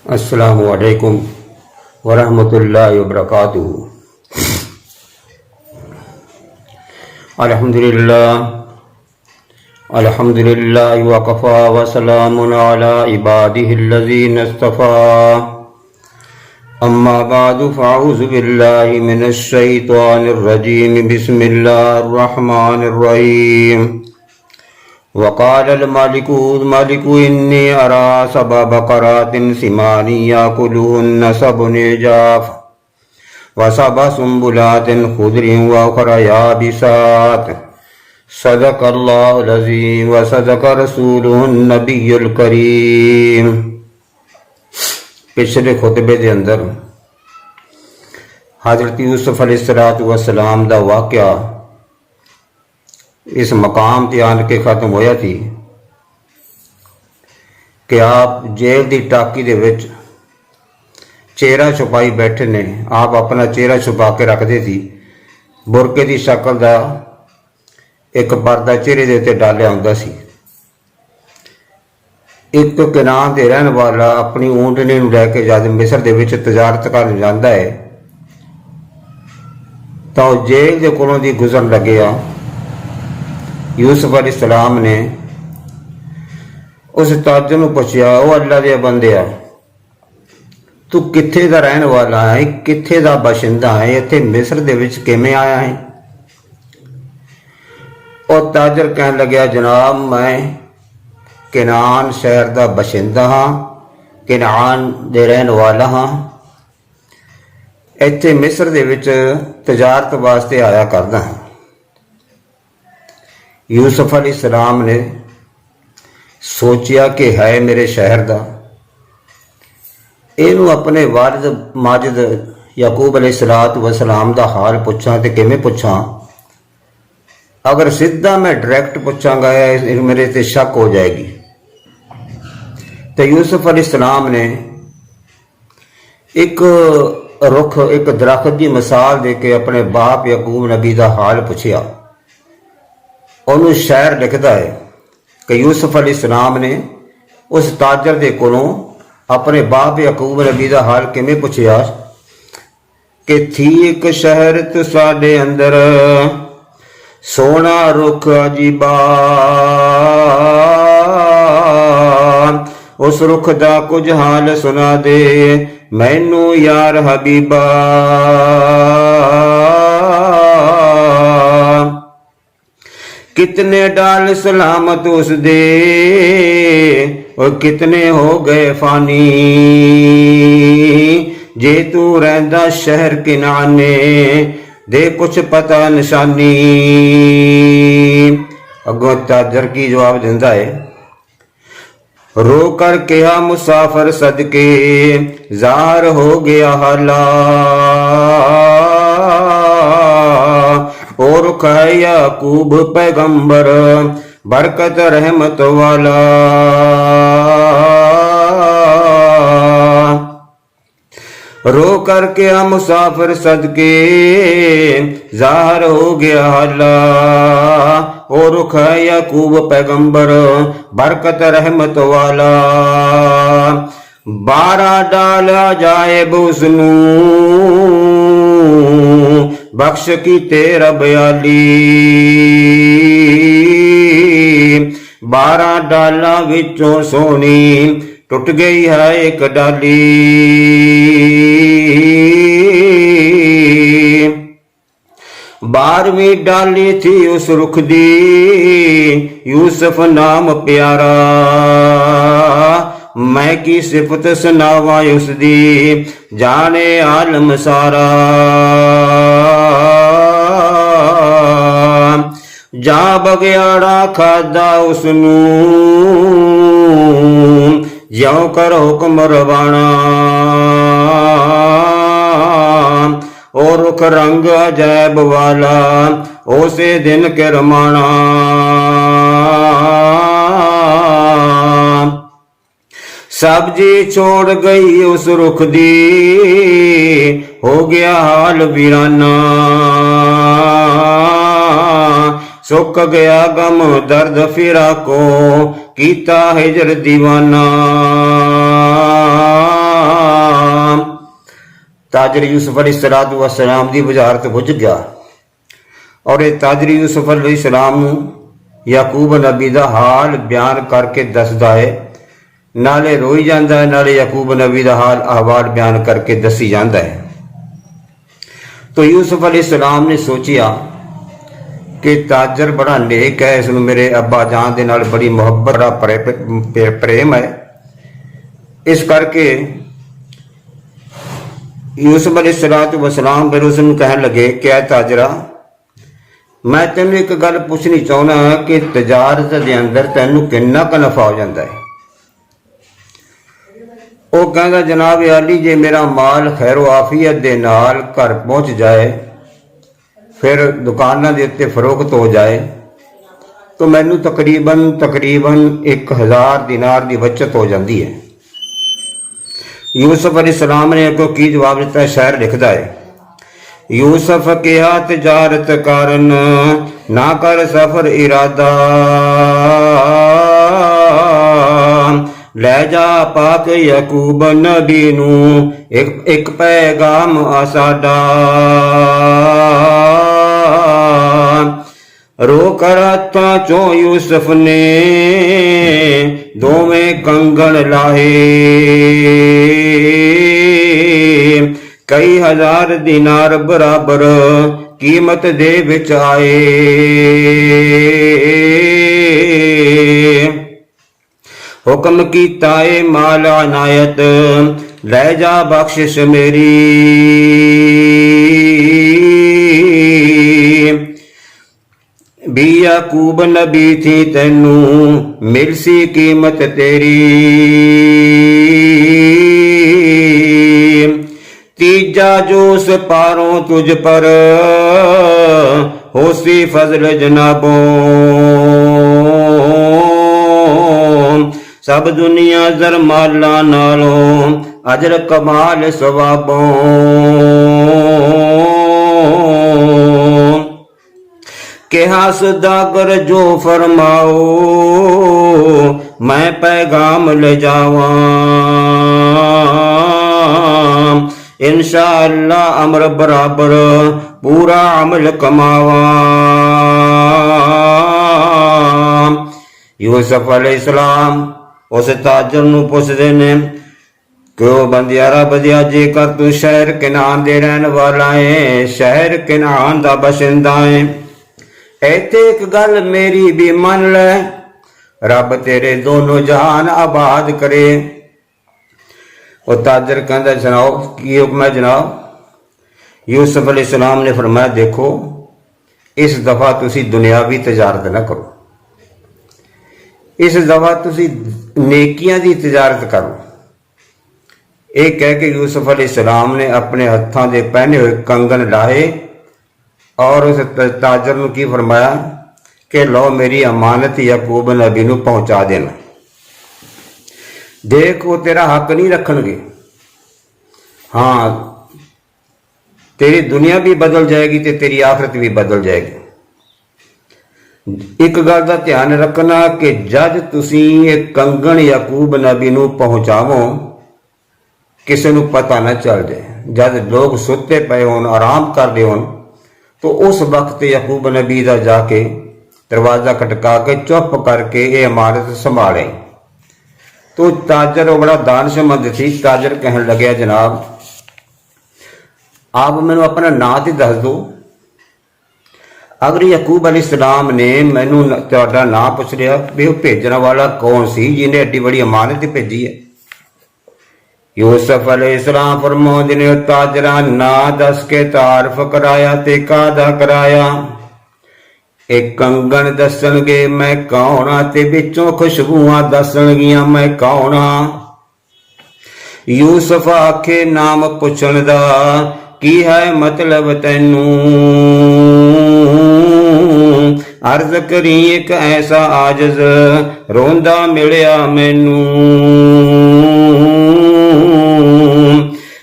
अस्सलामु अलैकुम वरहमतुल्लाहि वबरकातुहू। अल्हम्दुलिल्लाह अल्हम्दुलिल्लाहि वकफ़ा व सलामुन अला इबादिहिल्लज़ीना इस्तफ़ा। अम्मा बादु फ़अऊज़ु बिल्लाहि मिनश शैतानिर रजीम। बिस्मिल्लाहिर रहमानिर रहीम। वक़ालल मलिकु इन्नी अरा सबअ बक़रातिन सिमानी याकुलुहुन्ना सबअ इजाफ़ व सबअ सुंबुलातिन ख़ुद्रिन व उख़रा याबिसात। सदक़ल्लाहुल अज़ीम व सदक़ रसूलुहुन नबियुल करीम। पिछले खुतबे के अंदर हज़रत यूसुफ अलैहिस्सलाम दा वाक़या इस मकाम ते आन के खत्म होया थी कि आप जेल की टाकी दे विच चेहरा छुपाई बैठे ने। आप अपना चेहरा छुपा के रखते थे। बुरके की शक्ल का एक पर्दा चेहरे के उत्ते डालिया हुंदा सी। एक किनान दे रहन वाला अपनी ऊंटनी नूं लैके जद मिस्र दे विच तजारत करन जांदा है तो जेल के कोलों दी गुजरन लग्या। यूसुफ अलैहिस्सलाम ने उस ताजर नूं पुछया, ओ अल्लाह दे बंदिया, तू कित्थे दा रहन वाला है, कित्थे दा बशिंदा है, इत्थे मिस्र दे विच किवें आया है? और ताजर कहन लग्या, जनाब मैं किनान शहर दा बशिंदा हाँ, किनान दे रहन वाला हाँ। इत्थे मिस्र दे विच तजारत वास्ते आया करदा हाँ। यूसुफ अलैहिस्सलाम ने सोचिया कि है मेरे शहर का, इनू अपने वालिद माजिद याकूब अलैहिस्सलाम दा हाल पुछां ते किवें पुछां? अगर सीधा मैं डायरैक्ट पूछांगा मेरे ते शक हो जाएगी। तो यूसुफ अलैहिस्सलाम ने एक रुख एक दरख्त की मिसाल दे के अपने बाप याकूब नबी का हाल पुछया। उन्होंने शायर लिखता है कि यूसुफ अलैहिस्सलाम ने उस ताजर दे कोलों अपने बाप याकूब नबी का हाल किवें पुछया कि थी एक शहर तो साडे अंदर सोना रुख अजीबा, उस रुख दा कुछ हाल सुना दे मैनू यार हबीबा। कितने डाल सलामत उस दे और कितने हो गए फानी, जे तू रहंदा शहर किनाने दे कुछ पता निशानी। अगों ताजर की जवाब दिंदा है, रो कर कहा मुसाफर सदके जार हो गया हाला, और है याकूब पैगंबर बरकत रहमत वाला। रो करके हम मुसाफिर सदके ज़ाहर हो गया हाला, और रुख है याकूब पैगंबर बरकत रहमत वाला। 12 डाला जाए उसनू बख्श की तेरा बयाली, 12 डाला विचों सोनी टुट गई है एक डाली। 12वीं डाली थी उस रुख दी यूसुफ नाम प्यारा, मैं की सिफत सुनावा उस दी जाने आलम सारा। जा बगियाड़ा खादा उसनू ज्यों कर हुक्म रवाना, और रुख रंग अजैब वाला उसे दिन के रमाना। सब्जी छोड़ गई उस रुख दी हो गया हाल वीराना, सुक गया गम दर्द फिरा को कीता हिजर दीवाना। ताजर यूसुफ अलैहिस्सलाम की वजारत बुझ गया और ये ताजर यूसुफ अलैहिस्सलाम नूं याकूब नबी का हाल बयान करके दसदा है, नाले रोई जाता है, नाले याकूब नबी का हाल अहवाल बयान करके दसी जाता है। तो यूसुफ अलैहिस्सलाम ने सोचिया कि ताजर बड़ा नेक है, इसनूं मेरे अब्बा जान दे नाल बड़ी मुहब्बत बड़ा प्रेम है, इस करके यूसुफ अलैहिस्सलाम फिर उसनूं कहन लगे, क्या ताजरा मैं तेन एक गल पूछनी चाहना कि तजारत के अंदर तेनू किन्ना क नफा हो जाता है। वो कहता जनाब अली जे मेरा माल खैरो आफियत दे नाल घर पहुँच जाए, फिर दुकानों के उत्ते फरोख्त हो जाए, तो मैनू तकरीबन 1000 दिनार की बचत हो जाती है। यूसुफ अलैहिस्सलाम ने अगों की जवाब दिता है, शायर लिखता है, यूसुफ कहा तजारत कारण ना कर सफर इरादा, ले जा पाक याकूब नबी नू एक पैगाम आसाडा, रो कर हत्थां चों यूसुफ ने दोवें कंगन लाहे, कई हजार दिनार बराबर कीमत दे विच आए, हुक्म कीता ए माल अनायत ले जा बख्शिश मेरी, भी याकूब नबी थी तैनू मिल सी कीमत तेरी, तीजा जोश पारों तुझ पर होसी फजल जनाबों, सब दुनिया जरमाला नालों अजर कमाल सवाबों, कहा सदागर जो फरमाओ मैं पैगाम ले जावा, इंशाअल्लाह अमर बराबर पूरा अमल कमावा। यूसुफ अलैहिस्सलाम उस ताजर नूं पुछदे ने कि ओ बंदियारा बदिया जेकर तू शहर किनान दे रहन वाला है, शहर किनान दा बशिंदा है, ऐते एक गल मेरी भी मन ले, रब तेरे दोनों जहान आबाद करे। और ताजर कहता जनाब की हुक्म है जनाब। यूसुफ अलैहिस्सलाम ने फरमाया देखो इस दफा तुसी दुनियावी तजारत ना करो, इस दफा तुसी नेकियां दी तजारत करो। एक कह के यूसुफ अलैहिस्सलाम ने अपने हत्थों के पहने हुए कंगन लाए और उस ताजर नूं की फरमाया कि लो मेरी अमानत याकूब नबी नूं पहुंचा देना, देख वो तेरा हक नहीं रखणगे, हाँ तेरी दुनिया भी बदल जाएगी ते तेरी आखिरत भी बदल जाएगी। एक गल का ध्यान रखना कि जद तुसी एक कंगन याकूब नबी नूं पहुंचावो किसी नूं पता ना चल जाए, जब लोग सुते पे होन आराम करते होन तो उस वक्त याकूब नबी का जाके दरवाजा खटका के चुप करके ये इमारत संभाले। तो ताजर बड़ा दानशमंद थी, ताजर कहन लगे जनाब आप मैनू अपना नाम तो दस दो। अगर याकूब अलैहिस्सलाम ने मैनू तुहाडा नाम पूछ लिया भी वह भेजने वाला कौन सी जिन्हें एड्डी बड़ी अमानत भेजी है। यूसुफ अलैहिस्सलाम फरमाउंदे ने ताजरा ना दस के तारफ कराया ते कादा कराया, एक कंगन दसणगे मैं कौन आ ते विचों खुशबूआं दसणगियां मैं कौन आ। यूसुफ आखे नाम पुछण दा की है मतलब तैनू, अर्ज करी एक ऐसा आजज रोंदा मिलिया मैनू,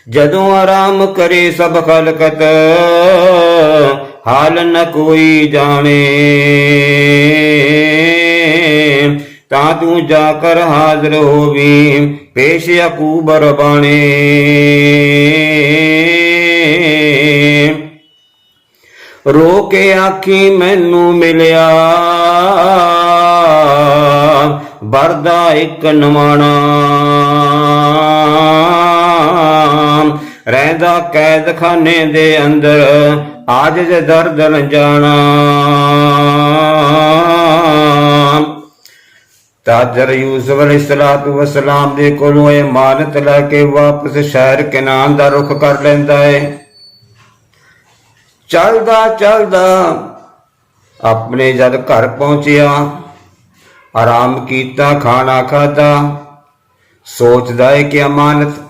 जदों आराम करे सब खलकत हाल न कोई जाने, ता तू जाकर हाजिर होवी पेश याकूब रबाने। रो के आखी मैनू मिलिया बरदा एक नवाणा रहंदा कैद खाने दे अंदर आज जे दर्द रंजाना ताजर यूसुफ अलैहिस्सलातु वस्सलाम दे कोलों अमानत लैके वापस शहर कनान दा रुख कर लैंदा है। चलदा चलदा अपने जद घर पहुंचिया आराम कीता खाना खादा सोचदा है कि अमानत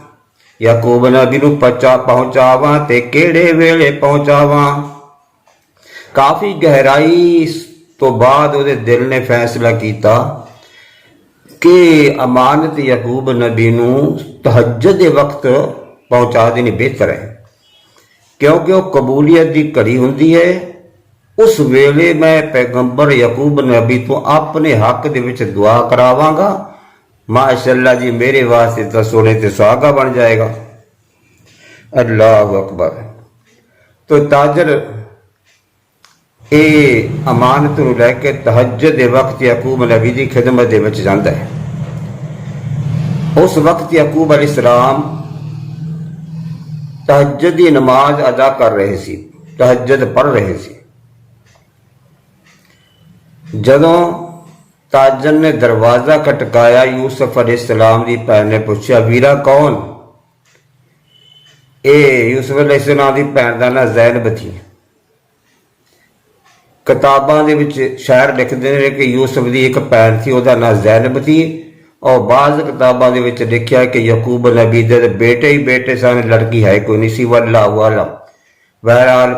याकूब नबी नूं पहुंचावां ते केड़े वेले पहुंचावां। काफी गहराई तो बाद उहदे दिल ने फैसला किया कि अमानत याकूब नबी नूं तहज्जुद दे वक्त पहुंचा देनी बेहतर है, क्योंकि वह कबूलियत की घड़ी हुंदी है। उस वेले मैं पैगंबर याकूब नबी तो अपने हक दे विच दुआ करावांगा, माशाअल्लाह जी मेरे वास्ते तो सोने ते सुहागा बन जाएगा। अल्लाह अकबर। तो ताजर ये अमानत नूं लैके तहज्जुद दे वक्त याकूब नबी की खिदमत दे विच जांदा है। उस वक्त याकूब अलैहिस्सलाम तहज्जुद की नमाज अदा कर रहे सी, तहज्जुद पढ़ रहे सी। जदों ताजर ने दरवाजा खटकाया, यूसुफ अलैहिस्सलाम की भैन ने पूछा वीरा कौन? यूसुफ अलैहिस्सलाम की भैन का नाम ज़ैनब थी। किताबां दे विच शायर लिखते हैं कि यूसुफ की एक भैन थी, उसका नाम ज़ैनब थी। और बाज़ किताबां दे विच लिखिया कि याकूब नबी दे बेटे ही बेटे सन, लड़की है कोई नहीं सी। वल्लाहु आलम। बहरहाल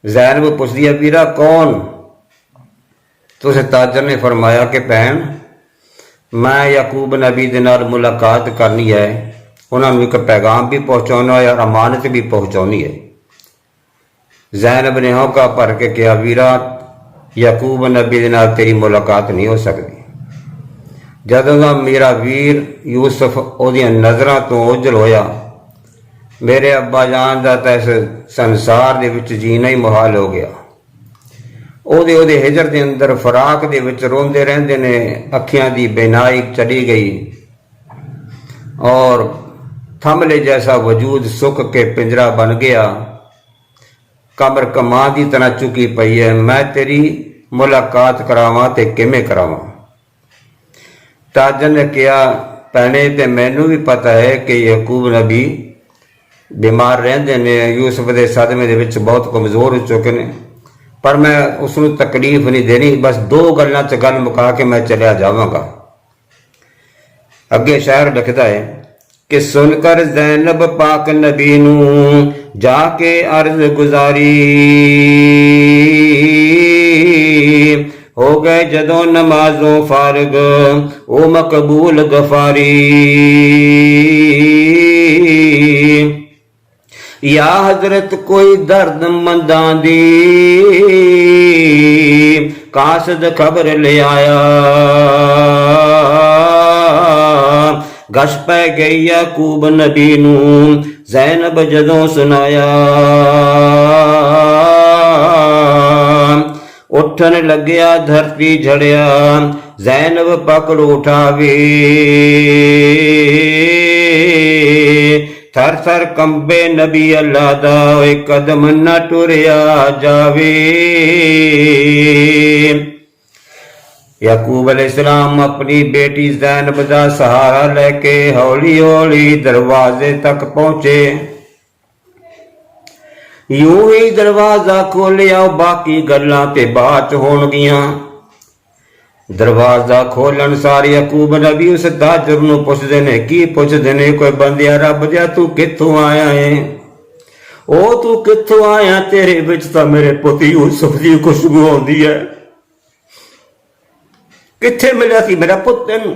ज़ैनब पुछदी है वीरा कौन? तो ताजर ने फरमाया कि भैन मैं याकूब नबी दे नाल मुलाकात करनी है, उन्होंने एक पैगाम भी पहुँचाना है और अमानत भी पहुँचानी है। ज़ैनब ने हौका भर के कहा वीरा याकूब नबी दे नाल तेरी मुलाकात नहीं हो सकती। जदों दा मेरा वीर यूसुफ ओदियां नज़रां तो ओझल होया, मेरे अब्बा जान दा तां इस संसार दे विच जीना ही मुहाल हो गया। ओदे हिजर दे अंदर फराक दे विच रोंदे रहंदे ने, अखियां दी बेनाई चली गई और थमले जैसा वजूद सुक के पिंजरा बन गया। कमर कमां दी तरह चुकी पई है। मैं तेरी मुलाकात करावां ते किवें करावां? ताजर ने कहा भैने ते मैनू भी पता है कि याकूब नबी बीमार रहंदे ने, यूसुफ के सदमे दे विच बहुत कमज़ोर हो चुके हैं, पर मैं उसनूं तकलीफ नहीं देनी। बस दो गल्लां च गल मुका के मैं चलिया जावांगा। अगे शायर लिखदा है कि सुनकर ज़ैनब पाक नबी नूं जाके अर्ज गुजारी, हो गए जदों नमाजों फारग ओ मकबूल गफारी। या हजरत कोई दर्द मंदां दी कासद खबर ले आया, गश पै गई याकूब नबी नूं ज़ैनब जदों सुनाया। उठन लग्या धरती झड़िया ज़ैनब पकड़ उठावे, थर थर कंबे नबी अल्लाह दा एक कदम न टुरिया जावे। याकूब अलैहिस्सलाम अपनी बेटी ज़ैनब दा सहारा लेके हौली हौली दरवाजे तक पहुंचे। यूं ही दरवाजा खोलिया, बाकी गल्लां ते बाद होणगियां। दरवाजा खोलन सार याकूब नबी उस ताजर नूं पुछदे ने, की पुछदे ने? कोई बंदिया रब दिया तू कित्थों आया है? ओ तू कित्थों आया? तेरे विच तां मेरे पुत यूसुफ दी खुशबू आउंदी है। कित्थे मिलिया सी मेरा पुत तैनूं?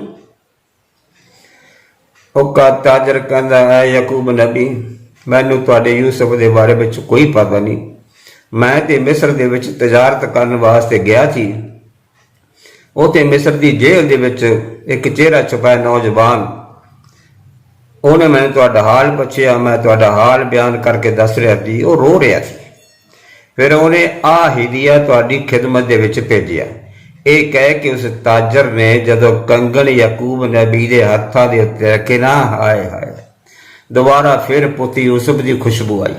हुक्का ताजर कहंदा है याकूब नबी मैनू तुहाडे यूसुफ दे बारे विच कोई पता नहीं। मैं ते मिस्र दे विच तजारत करन वास्ते गया थी। उते मिस्र दी जेल दे विच एक चेहरा छुपाया नौजवान, उन्हें मैंने तुहाडा हाल पुछया। मैं तुहाडा हाल बयान करके दस रहा थी। वो रो रहा थी फिर उन्हें आ हिदिया तुहाडी खिदमत दे विच भेजिया। ये कह के उस ताजर ने जदों कंगन याकूब नबी दे हत्थां दे उत्ते रखे ना, हाय हाय, दोबारा फिर पुत यूसुफ की खुशबू आई।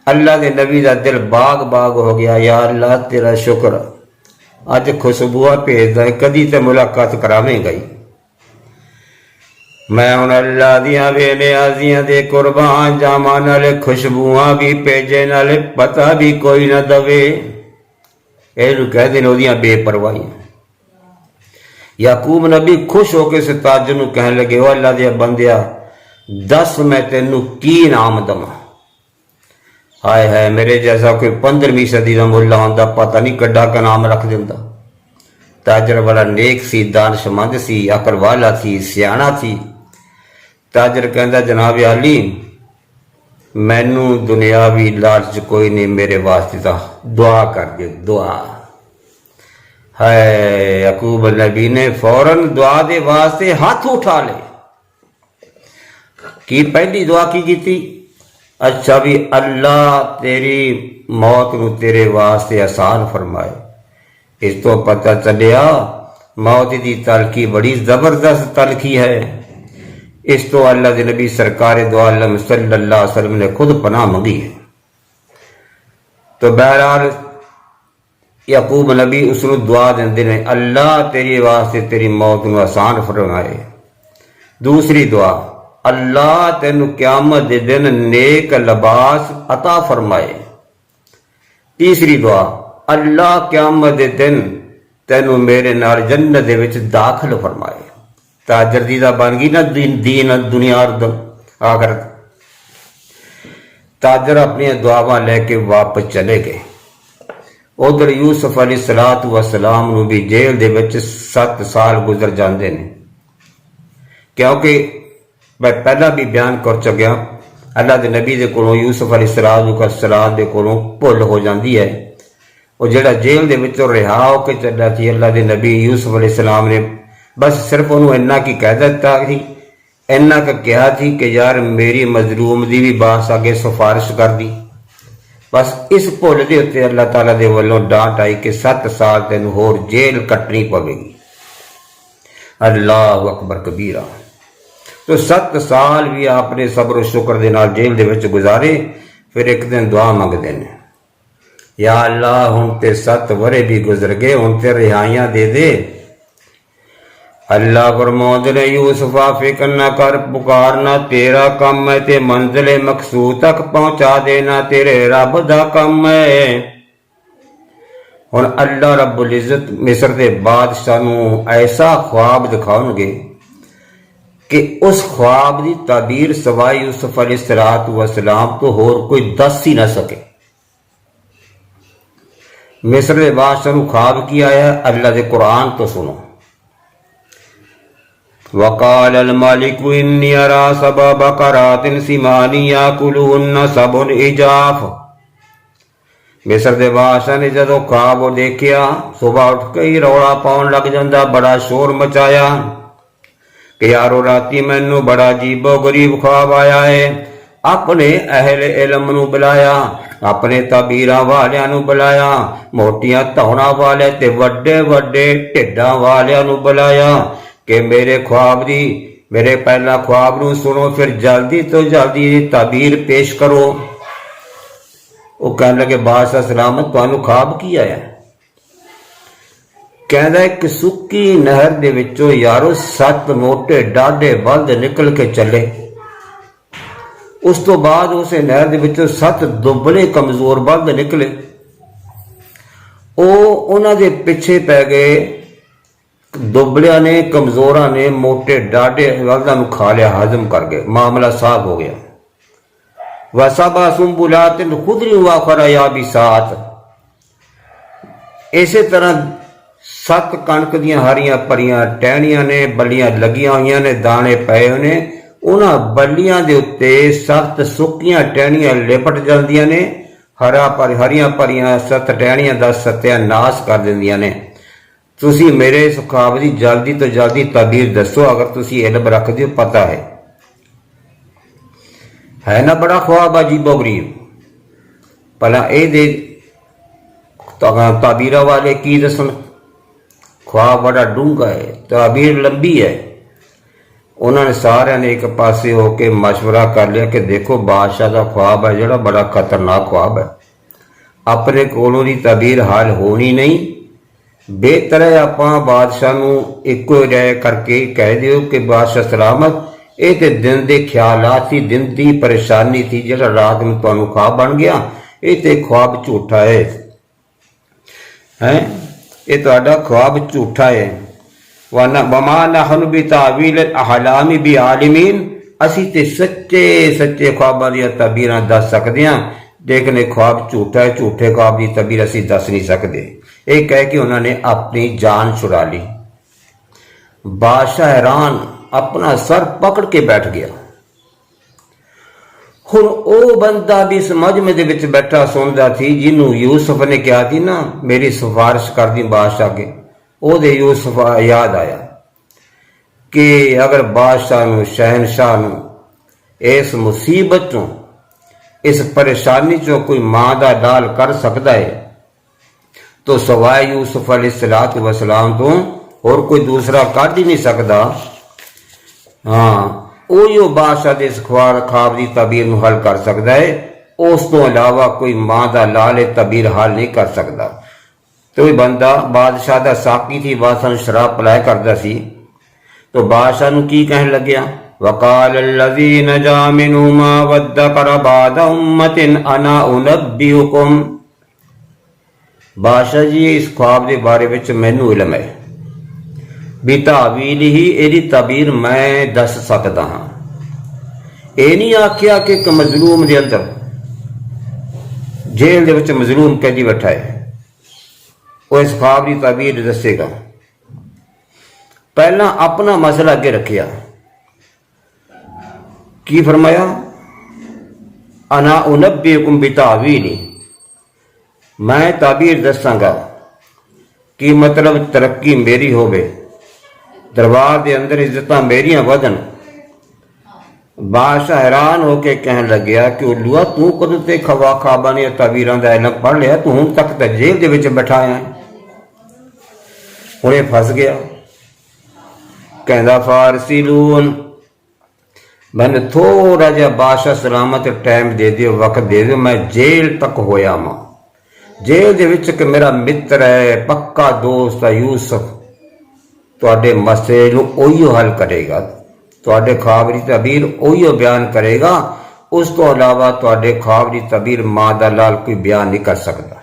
अल्लाह के नबी का दिल बाग बाग हो गया। या अल्लाह तेरा शुक्र, अज खुशबुआ भेजदा है, कदी तो मुलाकात करावेंगा ही। मैं हुण अल्लाह दियां बेनियाजियां दे कुर्बान जावां, नाले खुशबुआ भी भेजे, नाले पता भी कोई ना दवे। यह कहते हैं ओदियां बेपरवाहियां। याकूब नबी खुश होकर इस ताजर नूं कहन लगे, ओ अल्लाह दे बंदिया, दस मैं तेनू की इनाम दवां। हाय हाय, मेरे जैसा कोई 15वीं सदी का मुला होंदा, पता नहीं कड्डा का नाम रख दिंदा। ताजर बड़ा नेक सी, दानशमंद सी, अकल वाला सी, सियाणा सी। ताजर कहंदा, जनाब अली, मैनू दुनियावी लालच कोई नहीं, मेरे वास्ते तो दुआ कर दे, दुआ। है याकूब नबी ने फौरन दुआ दे वास्ते हाथ उठा ले। की पहली दुआ की थी? अच्छा भी अल्लाह तेरी मौत नू तेरे वास्ते आसान फरमाए। इस तो पता चलिया मौत की तलखी बड़ी जबरदस्त तलखी है। इस तो अल्लाह के नबी सरकार दो आलम सल्लल्लाहु अलैहि वसल्लम ने खुद पनाह मंगी है। तो बहरहाल याकूब नबी उसनू दुआ देंदे ने, अल्लाह तेरी वास्ते तेरी मौत नू आसान फरमाए। दूसरी दुआ, अल्लाह तेनू क्यामत दे दिन नेक लिबास अता फरमाए। तीसरी दुआ, अल्लाह क्यामत दे दिन तेनू मेरे नाल जन्नत दे विच दाखिल फरमाए। ताजर दी दा बन गई ना दीन दुनिया आखिरत। ताजर अपनी दुआवां लेके वापस चले गए। उधर यूसुफ अलैहिस्सलातु वस्सलाम नू भी जेल दे विच 7 साल गुजर जाते हैं, क्योंकि मैं पहला भी बयान कर चुकिया, अल्लाह के नबी दे कोलों यूसुफ अलैहिस्सलाम दे कोलों भुल हो जाती है। वो जिहड़ा जेल दे विचों रिहा होकर चला सी, अल्लाह के नबी यूसुफ अलैहिस्सलाम ने बस सिर्फ उन्होंने इन्ना की कह दिता थी, इन्ना का कहा थी कि यार मेरी मजलूम की भी बास आगे सिफारिश कर दी। बस इस भुल के उत्ते अल्लाह ताला दे वल्लों डांट आई कि 7 साल तेन होर जेल कटनी पवेगी। अल्लाह अकबर कबीरा। तो 7 साल भी आपने सब्र शुक्र दे नाल जेल दे विच गुजारे। फिर एक दिन दुआ मंगते हैं, या अल्लाह हुण ते 7 वरे भी गुजर गए, हुण ते रिहाइयां दे दे। अल्लाह फरमाउंदे ने, यूसुफा फिक्र न कर, पुकारना तेरा काम है ते मंजिले मकसूद तक पहुंचा देना तेरे रब दा काम है। हुण अल्लाह रब्बुल इज्जत मिस्र दे बादशाह नूं ऐसा ख्वाब दिखाउणगे कि उस ख्वाब की ताबीर सवाई यूसुफ अलैहिस्सलातु वस्सलाम तो होर कोई दस ही ना सके। मिस्र के बादशाह नूं ख्वाब की आया, अल्लाह के कुरान तो सुनो। वकाल अल मालिकु इन्नी अरा सबा बकरातिन सिमानी याकुलुहुन्ना सबुन इजाफ। मिस्र के बादशाह ने जदों ख्वाब देखिया, सुबह उठ के ही रौला पाउण लग जांदा, बड़ा शोर मचाया कि यारो राती मैनू बड़ा अजीबो गरीब ख्वाब आया है। अपने अहल इलम नू बुलाया, अपने तबीरां वालियां नू बुलाया, मोटियां धौणां वाले ते वड्डे वड्डे ढिड्डां वालियां नू बुलाया कि मेरे ख्वाब दी, मेरे पहला ख्वाब नू सुनो, फिर जल्दी तो जल्दी ताबीर पेश करो। वो कहने लगे, बादशाह सलामत तुहानू ख्वाब की आया? कहता है कि सुक्की नहर दे विचों यारो 7 मोटे डाढ़े बल्द निकल के चले। उस तो बाद उस नहर दे विचों 7 दुबले कमजोर बल्द निकले। उन्हां दे पिछे पै गए। दुबलिया ने, कमजोरा ने मोटे डाढ़े बल्दां नूं खा लिया, हजम कर गए, मामला साफ हो गया। वसाबा सुंबुलातिन खुदरी वाखरा या भी साथ। इसे तरह 7 कणक दियां हरियां भरियां टहनियां ने, बलियां लगियां हुई ने, दाने पए ने। उन्हां बलियां दे उत्ते सख्त सुक्कियां टहनियां लिपट जांदियां ने। हरियां भरियां 7 टहनियां दा सत्यानाश कर दिंदियां ने। तुसी मेरे इस ख्वाब की जल्दी तो जल्दी ताबीर दसो, अगर तुसी इल्म रखदे हो, पता है ना बड़ा ख्वाब अजीबो गरीब। भला ये ताबीर वाले की दसन। ख्वाब बड़ा डूंगा है, ताबीर लंबी है। उन्होंने सारे ने एक पासे होके मशवरा कर लिया कि देखो बादशाह का ख्वाब है जोड़ा बड़ा खतरनाक ख्वाब है, अपने कोलों की ताबीर हाल होनी नहीं। बेहतर है आप बादशाह नूं इको राय करके कह दियो कि बादशाह सलामत, ये तो दिन के ख्यालात थी, दिन की परेशानी थी, जो रात में तुहानू ख्वाब बन गया, ये तो ख्वाब झूठा है, ये तुहाडा ख्वाब झूठा है। वमा नहनु बितावील अहलामी भी आलिमीन, असी ते सच्चे सच्चे ख्वाबां दी तबीरां दस सकते हैं, लेकिन ख्वाब झूठा है, झूठे ख्वाब की तबीर असी दस नहीं सकते। ये कह के उन्होंने अपनी जान छुड़ा ली। बादशाह हैरान अपना सर पकड़ के बैठ गया। हुण ओ बंदा भी समझ में दे विच बैठा सुनदा थी, जिन्हों यूसुफ ने कहा थी ना मेरी सिफारिश कर दी बादशाह के, ओदे यूसुफ याद आया कि अगर बादशाह नूं शहनशाह नूं इस मुसीबत चों इस परेशानी चों कोई मां दा लाल कर सकता है तो सवाए यूसुफ अलैहिस्सलातु वस्सलाम तो और कोई दूसरा कर ही नहीं सकता। हाँ, उहियो बादशाह दे इस ख्वाब की तबीर नूं हल कर सकता है, उस तो अलावा कोई मां दा लाल तबीर हल नहीं कर सकता। तो बंदा बादशाह दा साकी थी, बादशाह नूं शराब पिलाया करदा सी, तो बादशाह नूं की कहन लग्या, वकाल अल्लज़ी नजा मिनहुमा वद्दकर बाद उम्मतिन अना उनब्बिउकुम। बादशाह जी इस ख्वाब के बारे में मैनू इलम है, बितावील ही एदी तबीर मैं दस सकता हाँ। ये नहीं आख्या कि एक मजलूम के अंदर जेल दे विच मजलूम कैदी बैठा है, वो इस ख्वाब की तबीर दसेगा। पहला अपना मसला अगे रखिया, की फरमाया, अना उनब्बिउकुम बितावीली, मैं ताबीर दसांगा। की मतलब तरक्की मेरी होवे, दरबार के अंदर इज्जत मेरिया वधन। बादशाह हैरान होके कहन लग्या कि उल्लुआ तू कदों ते ख्वाबां दी ताबीरां दा इलम पढ़ लिया, तू हुण तक तो जेल दे विच बैठा है। हुण फस गया, कहंदा फारसीलून, मैंने थोड़ा जिहा बादशाह सलामत टाइम दे दिओ, वक्त दे दिओ, मैं जेल तक होया वां। जेल दे विच कि मेरा मित्र है, पक्का दोस्त है यूसुफ, तुहाडे मसले नूं ओहियो हल करेगा, तुहाडे ख्वाब की तबीर ओहियो बयान करेगा, उस तो अलावा तुहाडे ख्वाब की तबीर मां दा लाल कोई बयान नहीं कर सकता।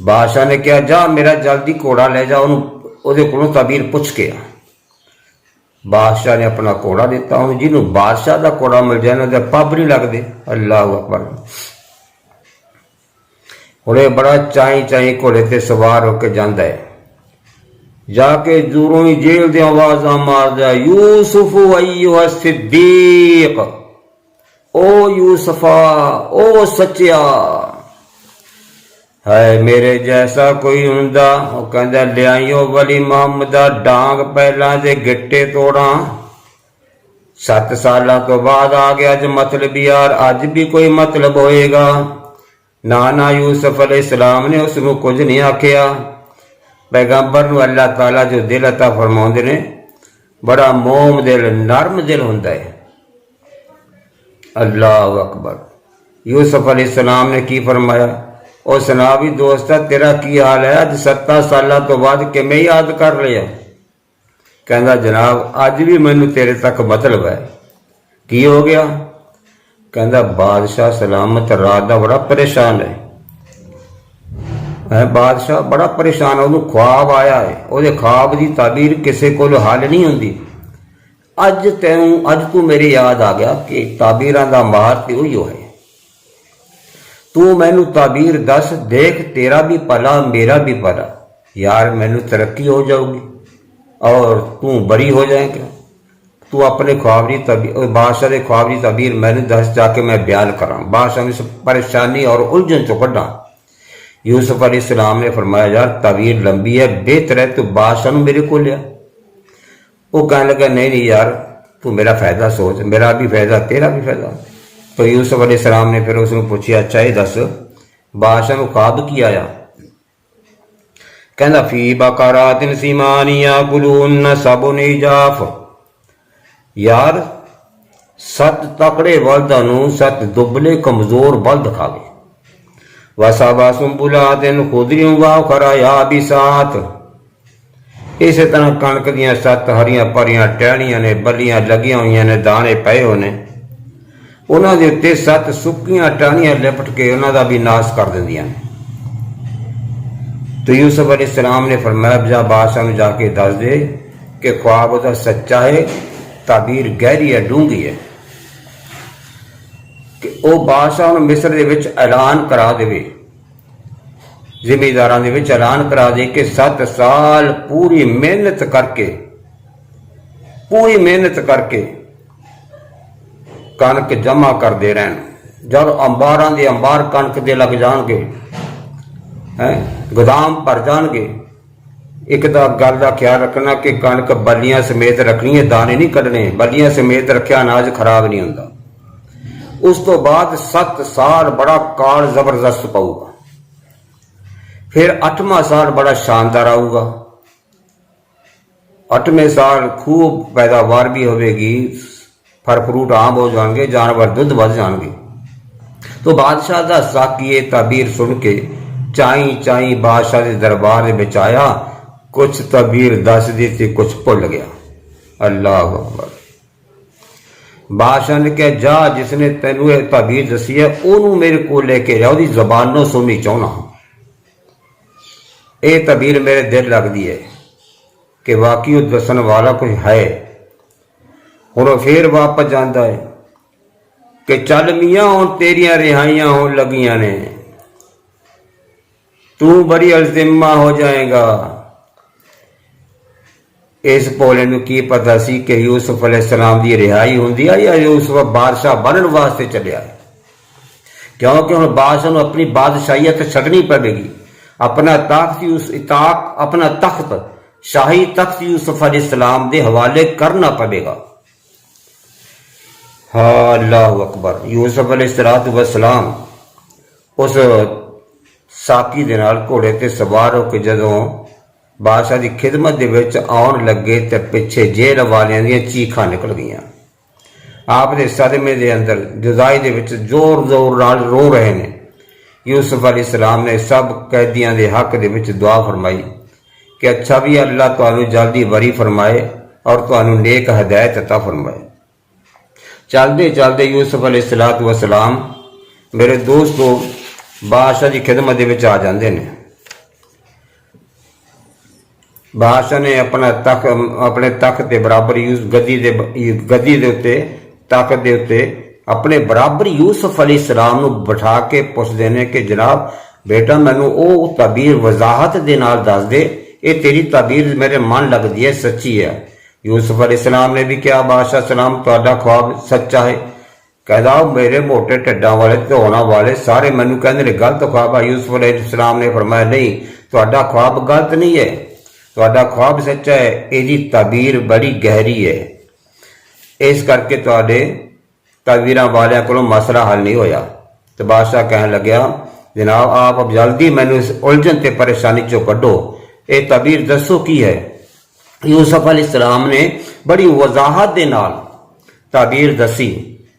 बादशाह ने कहा, जा मेरा जल्दी घोड़ा ले जा, उहदे कोलों तबीर पुछ के आ। बादशाह ने अपना घोड़ा दिता, हूँ जिन्हों बादशाह का घोड़ा मिल जाए ना पब नहीं लगते। अल्लाह अकबर। हुणे बड़ा चाई चाई घोड़े ते सवार होकर जाता है, जाके दूरों ही जेल दी आवाज़ां मारदा, यूसुफ अय्युहा सिद्दीक, ओ यूसुफा ओ सच्चिया, है मेरे जैसा कोई हुंदा। वो कहंदा लियाइयो वली मोहम्मद डांग पहला दे गिट्टे तोड़ा। 7 साल तो बाद आ गया अज मतलब यार, अज भी कोई मतलब होएगा ना यूसुफ अलैहिस्सलाम ने उसनूं कुछ नहीं आखिया। पैगंबर नूं अल्लाह ताला जो दिल अता फरमाउंदे ने, बड़ा मोम दिल नरम दिल हुंदा है। अल्लाह अकबर। यूसुफ अलैहिस्सलाम ने की फरमाया, और सुना भी दोस्ता तेरा की हाल है, अज 7 साल तो बाद किवें याद कर लिया। कहंदा जनाब अज भी मैनू तेरे तक मतलब है। की हो गया? कहंदा बादशाह सलामत रात का बड़ा परेशान है। बादशाह बड़ा परेशान है, उन्होंने ख्वाब आया है, वो ख्वाब की ताबीर किसी को हल नहीं होंगी। अज तू मेरे याद आ गया कि ताबीरां दा मार ते उहियो है। तू मैनू ताबीर दस, देख तेरा भी भला मेरा भी भला, यार मैनू तरक्की हो जाऊगी और तू बरी हो जाएगा। तू अपने ख्वाब की तबीर, बादशाह के ख्वाब की तबीर मैंने दस, जाके मैं बयान करा, बादशाह में परेशानी और उलझन चो कढ़ा। यूसुफ अलैहिस्सलाम ने फरमाया यार तबीर लंबी है, बेहतर है तू बादशाह मेरे को लिया। वो कहने लगा नहीं यार तू मेरा फायदा सोच, मेरा भी फायदा तेरा भी फायदा। तो यूसुफ अलैहिस्सलाम ने फिर उसने पूछा, अच्छा ये दस बादशाह ਨੂੰ ख्वाब की आया? कहना फी बकरातिन सीमानिया गुलून सबुन इजाफ। यार 7 तकड़े बल्दां नूं 7 दुबले कमजोर बल्द खा गए। वसाबा सुंबुलातिन खुदरियों वा खरा या बिसात। इस तरह कणक दियां 7 हरियां भरियां टहनियां ने, बलियां लगियां हुई ने, दाने पए हो ने, उन्हां दे उत्ते 7 सुक्कियां टहनियां लिपट के उन्हां दा भी नाश कर दिंदियां ने। तो यूसुफ अलैहिस्सलाम ने फरमाया, जा बादशाह में जाके दस दे कि ख्वाब उसका सच्चा है, ताबीर गहरी है, डूंगी है, कि वह बादशाह मिस्र दे विच ऐलान करा देवे, जिमीदारां दे विच ऐलान करा दे कि 7 साल पूरी मेहनत करके कणक जमा करते रहन। जब अंबारां दे अंबार कणक दे लग जाणगे, गोदाम भर जाणगे। एक तो गल का ख्याल रखना कि कणक बलियां समेत रखनी है, दाने नहीं कढ़ने। बलियां समेत रखिया अनाज खराब नहीं होंदा। उस तो बाद 7 साल बड़ा काल जबरदस्त पाऊगा। फिर 8वां साल बड़ा शानदार आऊगा। 8वें साल खूब पैदावार भी होगी, फल फ्रूट आम हो जाएंगे, जानवर दुध बढ़ जाएंगे। तो बादशाह का साकी ताबीर सुन के चाई चाई बादशाह के दरबार में आया। कुछ ताबीर दस दी थी, कुछ भुल गया। अल्लाह अकबर। बादशाह ने कहा, जा जिसने तेनू ये ताबीर दसी है ओनू मेरे को लेके जा, उसकी जबानों सुननी चाहना। ये ताबीर मेरे दिल लगती है कि वाकई वो दसन वाला कोई है। हुण फिर वापस जाता है कि चल मियाँ हुण तेरियां रिहाइयां होन लगियां ने, तू बड़ी अल्जिम्मा हो जाएगा। इस भोले नूं की पता सी कि यूसुफ अलैहिस्सलाम की रिहाई होंदी है या यूसुफ बादशाह बनने वास्ते चलिया है। क्योंकि हुण बादशाह नूं अपनी बादशाहियत छड्डनी पवेगी। अपना अपना तख्त शाही तख्त यूसुफ अलैहिस्सलाम के हवाले करना पवेगा। हाँ, अल्लाह अकबर। यूसुफ अलैहिस्सलाम उस साकी दे नाल घोड़े ते सवार होकर जदों बादशाह की खिदमत दे विच आउण लगे तो पिछे जेल वालियां दी चीखां निकल गईयां। आप दे सदमे दे अंदर जुदाई दे विच जोर जोर नाल रो रहे ने। यूसुफ अलैहिस्सलाम ने सब कैदियां दे हक दे विच दुआ फरमाई कि अच्छा भी अल्लाह तुहानूं जल्दी बरी फरमाए और तुहानूं नेक हदायत अता फरमाए। चलते चलते यूसुफ अलैहिस्सलाम मेरे दोस्तों बादशाह की खिदमत दे विच आ जाते हैं। बादशाह ने अपने तख्त के बराबर गद्दी दे उत्ते तख्त दे उत्ते अपने बराबर यूसुफ अलैहिस्सलाम नूं बिठा के पुछदे ने कि जनाब बेटा मैनू ओ ताबीर वजाहत दे नाल दस दे, ये तेरी ताबीर मेरे मन लगती है, सच्ची है। यूसुफ अलैहिस्सलाम ने भी कहा, बादशाह सलाम तुहाडा ख्वाब सच्चा है। कहदा मेरे मोटे ढिड्डां वाले धोना वाले सारे मैनू कहंदे ने गलत ख्वाब है। यूसुफ अलैहिस्सलाम ने फरमाया, नहीं तुहाडा ख्वाब गलत नहीं है, तुहाडा ख्वाब सच्चा है, इसकी ताबीर बड़ी गहरी है। इस करके तुहाडे ताबीरां वालियां कोलों मसला हल नहीं होया। तो बादशाह कहन लग्या, जनाब आप अब जल्दी मैनू इस उलझन ते परेशानी चो कड्डो, ये ताबीर दसो की है। यूसुफ अलैहिस्सलाम ने बड़ी वजाहत दे नाल ताबीर दसी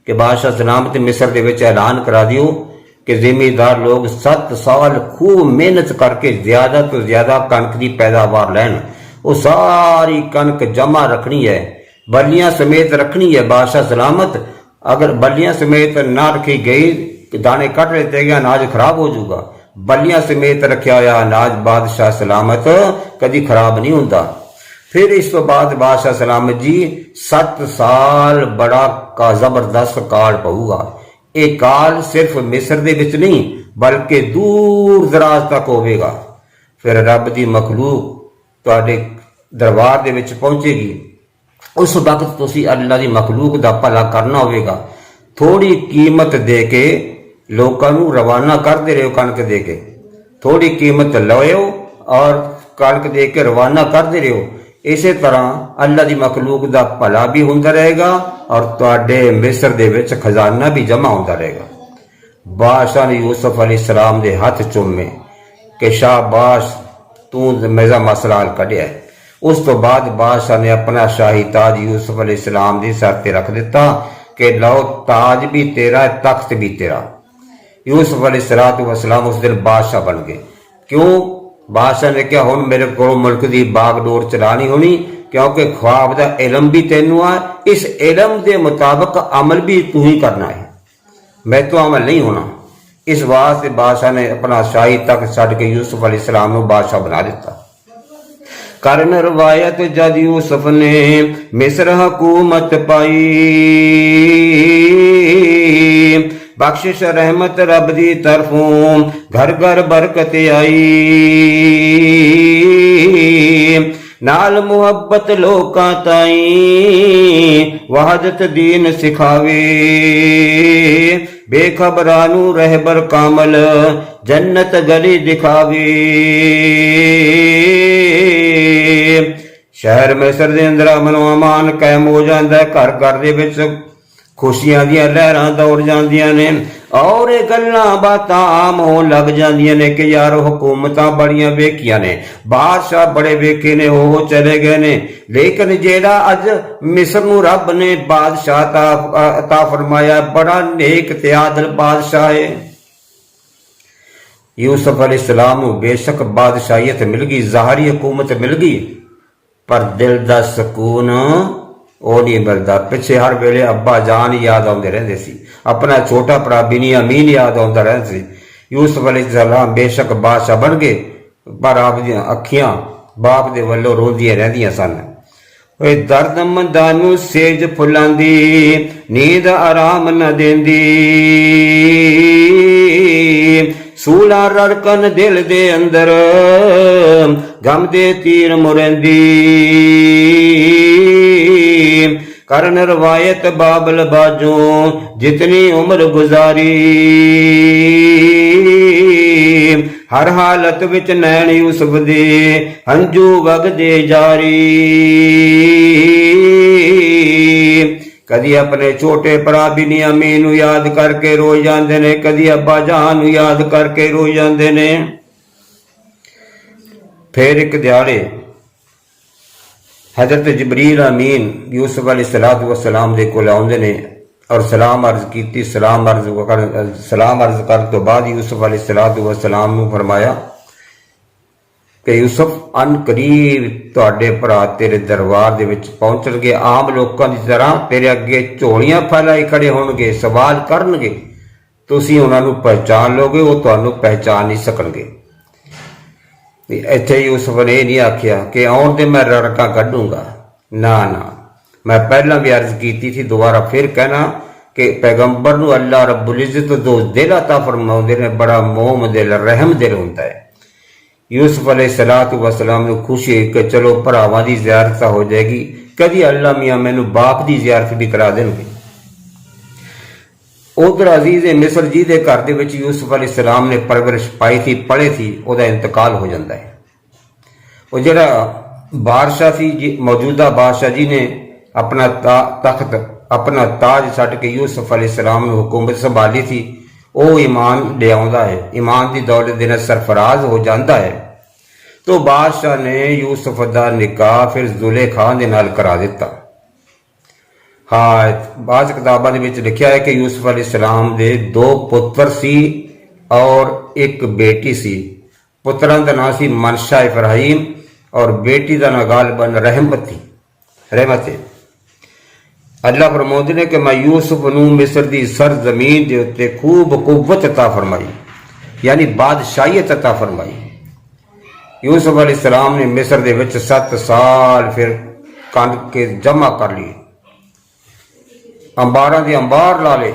कि बादशाह सलामत मिस्र दे विच ऐलान करा दियो कि जिमीदार लोग 7 साल खूब मेहनत करके ज्यादा तो ज्यादा कणक की पैदावार लैन। वो सारी कणक जमा रखनी है, बलियां समेत रखनी है। बादशाह सलामत अगर बलियां समेत ना रखी गई, दाने कट लेते गए, अनाज खराब हो जाऊगा। बलियां समेत रखा हुआ अनाज बादशाह सलामत कभी खराब नहीं होता। फिर इस तो बाद बादशाह सलामत जी 7 साल बड़ा का जबरदस्त काल पऊगा। एक काल सिर्फ मिस्र दे विच नहीं बल्कि दूर दराज तक होवेगा। फिर रब दी मखलूक तुहाडे दरबार दे विच पहुंचेगी। उस वक्त तुसी अल्लाह दी मखलूक दा भला करना होवेगा। थोड़ी कीमत दे के लोकां नूं रवाना करदे रहो, कणक दे के थोड़ी कीमत लओ और कणक दे के रवाना करदे रहो। इसे तरह अल्लाह की मखलूक का भला भी होंदा रहेगा और तुहाडे मिस्र दे विच खजाना भी जमा होंदा रहेगा। बादशाह ने यूसुफ अलैहिस्सलाम दे हाथ चूमे कि शाबाश तू मेरा मसला हल कढ़िया है। उस तो बाद बादशाह ने अपना शाही ताज यूसुफ अलैहिस्सलाम दी सर ते रख दिता कि लो ताज भी तेरा तख्त भी तेरा। यूसुफ अलैहिस्सलाम उस दिन बादशाह बन गए। क्यों? बादशाह ने कहा हुण मेरे को मुल्क की बागडोर चलानी होनी, क्योंकि ख्वाब का इलम भी तेनू आ, इस इलम के मुताबिक अमल भी तू ही करना है, मैं तो अमल नहीं होना। इस वास्ते बादशाह ने अपना शाही तख्त छड्ड के यूसुफ अलैहिस्सलाम नूं बादशाह बना दिता। करन रवायत जद यूसुफ ने मिस्र हुकूमत पाई, बख्शिश रहमत रब दी तरफों घर घर बरकत आई, नाल मुहब्बत लोकां ताई वहदत दीन सिखावे, बेखबरां नूं रहबर कामल जन्नत गली दिखावे। शहर मिस्र दे अंदर अमन अमान कायम हो जाता है, घर घर दे विच खुशियां दियां लहरां दौड़ जांदियां ने और गल्लां बातां आम होण लग जांदियां ने कि यार हुकूमतां बड़ियां वेखियां ने, बादशाह बड़े वेखे ने, वो चले गए ने, लेकिन जेड़ा अज मिस्र नूं रब ने बादशाह अता फरमाया बड़ा नेक ते आदल बादशाह है। यूसुफ अलैहिस्सलाम नूं बेशक बादशाहियत मिल गई, ज़ाहरी हुकूमत मिल गई, पर दिल दा सकून वो नहीं मिलता। पिछे हर वेले अब्बा जान याद आते रहते सी, अपना छोटा भरा बिन्यामीन याद आता रहता सी। यूसुफ अलैहिस्सलाम बेशक बादशाह बन गए, पर आप दी अखियां बाप दे वल्लों रोंदियां रहंदियां सन। दर्द मंदा नूं सेज फुलांदी, नींद आराम न देंदी, सूला रड़कन दिल दे अंदर गम दे तीर मुरंदी, करन रवायत बाबल बाजों जितनी उम्र गुजारी, हर हालत विच नैन यूसुफ दे हंजू वगदे जारी। कदी अपने छोटे भरा बिन्यामीन नूं याद करके रो जांदे ने, कदी अब्बा जान नूं याद करके रो जांदे ने। फिर एक दिहाड़े हजरत जबरील अमीन यूसुफ अलैहिस्सलाम दे कोल आउंदे ने और सलाम अर्ज की। सलाम अर्ज कर तो बाद यूसुफ अलैहिस्सलाम नूं फरमाया कि यूसुफ अन करीब तुहाडे भरा तेरे दरबार दे विच पहुंचणगे, आम लोकां दी तरह तेरे अगे झोलियां फैलाई खड़े होणगे, सवाल करनगे, तुसीं उन्हां नूं पहचान लोगे, वो तुहानूं पहचान नहीं सकणगे। इत्थे यूसुफ ने यह नहीं आख्या कि आउण ते मैं रड़का कढूंगा, ना ना, मैं पहला भी अर्ज की थी, दोबारा फिर कहना कि पैगंबर नूं अल्लाह रब्बुल इज्जत दो दिल अता फरमाउंदे ने, बड़ा मोम दिल रहम दिल हुंदा है। यूसुफ अलैहिस्सलाम नूं खुशी हुई कि चलो भरावां दी ज़ियारत हो जाएगी, कदी अल्लाह मियां मैनूं बाप दी ज़ियारत भी करा देणगे। उधर अजीज मिस्र जी के घर दे विच यूसुफ अलैहिस्सलाम ने परवरिश पाई थी, पढ़े थी, उहदा इंतकाल हो जाता है। वो जिहड़ा बादशाह सी, मौजूदा बादशाह जी ने अपना तख्त अपना ताज छड्ड के यूसुफ अलैहिस्सलाम नूं हुकूमत संभाली थी, वो ईमान ले आउंदा है, ईमान की दौलत दे नाल सरफराज हो जाता है। तो बादशाह ने यूसुफ दा निकाह फिर जुलेखा दे नाल करा दिता। हाँ, बाज़ किताबां दे विच लिखिया है कि यूसुफ अलैहिस्सलाम दे दो पुत्र सी और एक बेटी सी। पुत्रां दा नाम सी मनशा इब्राहिम और बेटी दा नाम गालिबन रहमत थी। अल्लाह फरमाउंदे ने कि मैं यूसुफ नूं मिस्र दी सर जमीन दे उत्ते खूब कुव्वत अता फरमाई, यानी बादशाहियत अता फरमाई। यूसुफ अलैहिस्सलाम ने मिस्र दे विच 7 साल फिर कणक के जमा कर ली, अंबारां दे अंबार ला ले,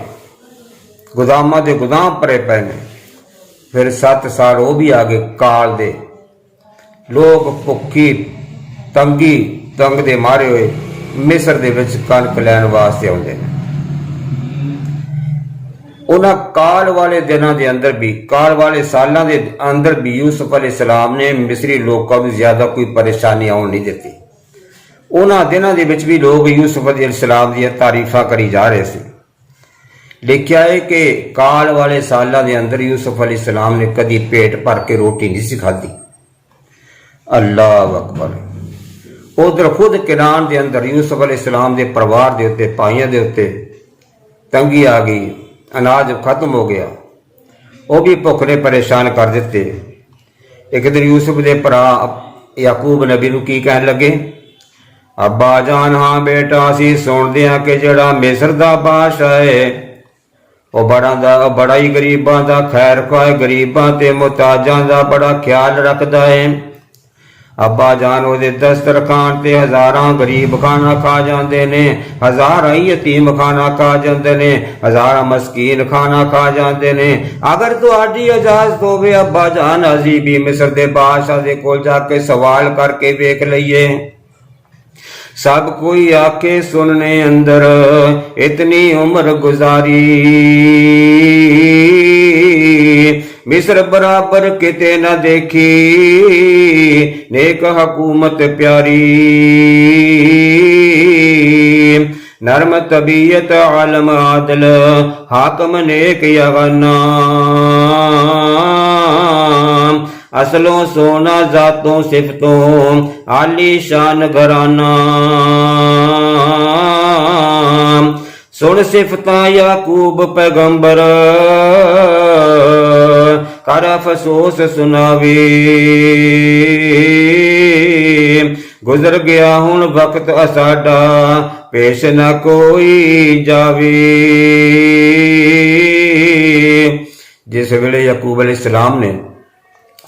गोदामां दे गोदाम भरे पे ने। फिर 7 साल वो भी आ गए काल दे, लोग भुखी तंग दे मारे हुए मिस्र दे विच कणक लैण वास्ते आउंदे ने। उन्हां काल वाले दिनां दे अंदर भी, काल वाले सालां दे अंदर भी यूसुफ अलैहिस्सलाम ने मिस्री लोकां नूं ज्यादा कोई परेशानी आउण नहीं दित्ती। ਉਹਨਾਂ ਦਿਨਾਂ ਦੇ ਵਿੱਚ ਵੀ ਲੋਕ ਯੂਸੁਫ अलैहिस्सलाम ਦੀਆਂ ਤਾਰੀਫਾਂ ਕਰੀ ਜਾ ਰਹੇ ਸੀ। ਲਿਖਿਆ ਹੈ ਕਿ ਕਾਲ ਵਾਲੇ ਸਾਲਾਂ ਦੇ ਅੰਦਰ ਯੂਸੁਫ अलैहिस्सलाम ਨੇ ਕਦੀ ਪੇਟ ਭਰ ਕੇ ਰੋਟੀ ਨਹੀਂ ਸੀ ਖਾਧੀ। ਅੱਲਾਹੁ ਅਕਬਰ। ਉਧਰ ਖੁਦ ਕਿਨਾਨ ਦੇ ਅੰਦਰ ਯੂਸੁਫ अलैहिस्सलाम ਦੇ ਪਰਿਵਾਰ ਦੇ ਉੱਤੇ, ਭਾਈਆਂ ਦੇ ਉੱਤੇ ਤੰਗੀ ਆ ਗਈ, ਅਨਾਜ ਖਤਮ ਹੋ ਗਿਆ, ਉਹ ਵੀ ਭੁੱਖ ਨੇ ਪਰੇਸ਼ਾਨ ਕਰ ਦਿੱਤੇ। ਇੱਕ ਦਿਨ ਯੂਸੁਫ ਦੇ ਭਰਾ ਯਾਕੂਬ ਨਬੀ ਨੂੰ ਕੀ ਕਹਿਣ ਲੱਗੇ, ਅੱਬਾ ਜਾਨ, ਹਾਂ ਬੇਟਾ, ਅਸੀਂ ਸੁਣਦੇ ਹਾਂ ਕਿ ਜਿਹੜਾ ਮਿਸਰ ਦਾ ਬਾਦਸ਼ਾਹ ਹੈ ਉਹ ਬੜਾ ਹੀ ਗਰੀਬਾਂ ਦਾ ਖੈਰ ਖਾਏ, ਗਰੀਬਾਂ ਤੇ ਮੁਹਤਾਜਾਂ ਦਾ ਬੜਾ ਖਿਆਲ ਰੱਖਦਾ ਹੈ। ਅੱਬਾ ਜਾਨ, ਉਹਦੇ ਦਸਤਰਖਾਨ ਤੇ ਹਜ਼ਾਰਾਂ ਗਰੀਬ ਖਾਣਾ ਖਾ ਜਾਂਦੇ ਨੇ, ਹਜ਼ਾਰਾਂ ਯਤੀਮ ਖਾਣਾ ਖਾ ਜਾਂਦੇ ਨੇ, ਹਜ਼ਾਰਾਂ ਮਸਕੀਨ ਖਾਣਾ ਖਾ ਜਾਂਦੇ ਨੇ। ਅਗਰ ਤੁਹਾਡੀ ਇਜਾਜ਼ਤ ਹੋਵੇ ਅੱਬਾ ਜਾਨ, ਅਸੀਂ ਵੀ ਮਿਸਰ ਦੇ ਬਾਦਸ਼ਾਹ ਦੇ ਕੋਲ ਜਾ ਕੇ ਸਵਾਲ ਕਰਕੇ ਵੇਖ ਲਈਏ। सब कोई आके सुनने अंदर, इतनी उम्र गुजारी मिस्र बराबर किते न देखी, नेक हुकूमत प्यारी, नरम तबीयत आलम आदल, हाकम नेक यगना, असलों सोना जातों सिफतों, आली शान घराना। सुन सिफता याकूब पैगंबर, कर अफसोस सुनावी, गुजर गया हुण वक्त असाडा, पेश न कोई जावी। जिस वेले याकूब अलैहिस्सलाम ने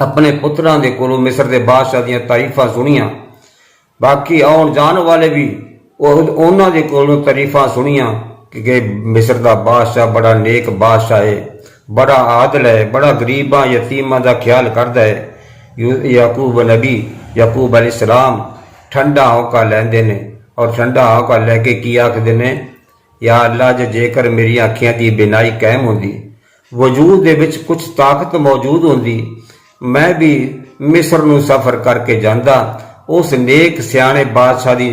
अपने पुत्रां दे कोलों मिस्र दे बादशाह दीयां तारीफां सुनियां, बाकी आउण जाण वाले भी उन्हां दे कोलों तारीफां सुनियां कि मिस्र दा बादशाह बड़ा नेक बादशाह है, बड़ा आदल है, बड़ा गरीबां यतीमां दा ख्याल करदा है। याकूब नबी याकूब अलैहिस्सलाम ठंडा हौका लैंदे ने और ठंडा हौका लैके की आखदे ने, या अल्लाह, जेकर मेरी अखियां दी बिनाई कायम होंदी, वजूद दे विच कुछ ताकत मौजूद होंदी, मैं भी मिस्र नूं सफर करके जांदा, उस नेक सियाणे बादशाह दी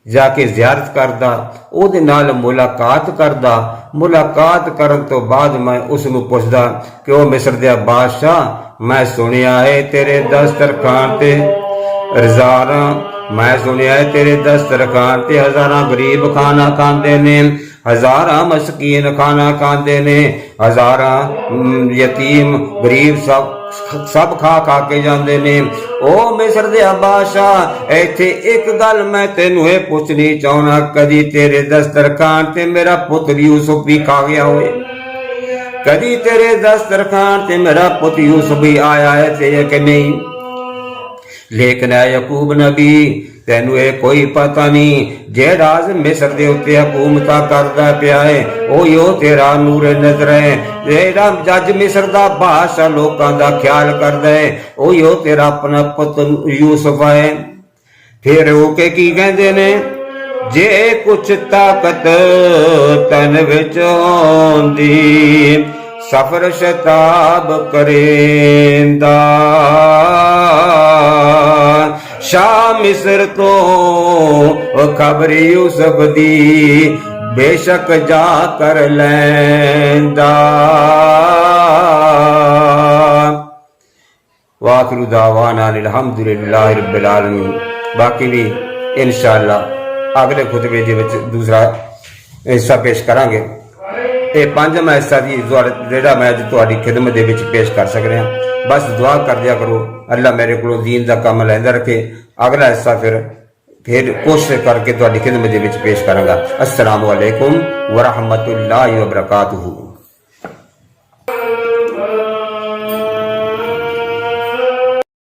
जाके जियारत करदा, ਉਹਦੇ ਨਾਲ ਮੁਲਾਕਾਤ ਕਰਦਾ। ਮੁਲਾਕਾਤ ਕਰਨ ਤੋਂ ਬਾਅਦ ਮੈਂ ਉਸ ਨੂੰ ਪੁੱਛਦਾ ਕਿ ਉਹ ਮਿਸਰ ਦੇ ਬਾਦਸ਼ਾਹ, ਮੈਂ ਸੁਣਿਆ ਹੈ ਤੇਰੇ ਦਸਤਰਖਾਨ ਤੇ ਹਜ਼ਾਰਾਂ, ਮੈਂ ਸੁਣਿਆ ਹੈ ਤੇਰੇ ਦਸਤਰਖਾਨ ਤੇ ਹਜ਼ਾਰਾਂ ਗਰੀਬ ਖਾਣਾ ਖਾਂਦੇ ਨੇ, ਹਜ਼ਾਰਾਂ ਮਸਕੀਨ ਖਾਣਾ ਖਾਂਦੇ ਨੇ, ਹਜ਼ਾਰਾਂ ਯਤੀਮ ਗਰੀਬ सब खा खा के जाते ने। ओ मिस्र दे बादशाह, इत्थे एक गल मैं तेनू ये पूछनी चाहना, कदी तेरे दस्तरखान ते मेरा पुत्र यूसुफ भी खा गया होए? कदी तेरे दस्तरखान ते मेरा पुत्र यूसुफ भी आया है ते कि नहीं? लेकिन याकूब नबी, तेनू ये कोई पता नहीं, जेड़ा मिस्र दे उत्ते हुकूमत करदा पिया है ओही तेरा नूरे नजर है, जेड़ा जज मिस्र दा बादशाह लोकां दा ख्याल करदा है ओही तेरा अपना पुत्र यूसुफ है। फिर वो के की कहंदे ने, जे कुछ ताकत तन विच होंदी, सफर शताब करेंदा, शाह मिस्र तो खबर यूसुफ दी, बेशक जा कर लैंदा। वाखिरु दावाना अल्हम्दुलिल्लाहि रब्बिल आलमीन। बाकी भी इंशाअल्लाह अगले खुतबे दे विच दूसरा हिस्सा पेश करांगे। ये पंजवां हिस्सा दी जेड़ा मैं अज तुहाडी खिदमत दे विच पेश कर सक रहा। बस दुआ कर दिया करो, अल्लाह मेरे को दीन का काम लैंदा रखे। अगला हिस्सा फिर कोशिश करके तुहाडी खिदमत दे विच पेश करांगा। अस्सलामु अलैकुम व रहमतुल्लाहि व बरकातुहू।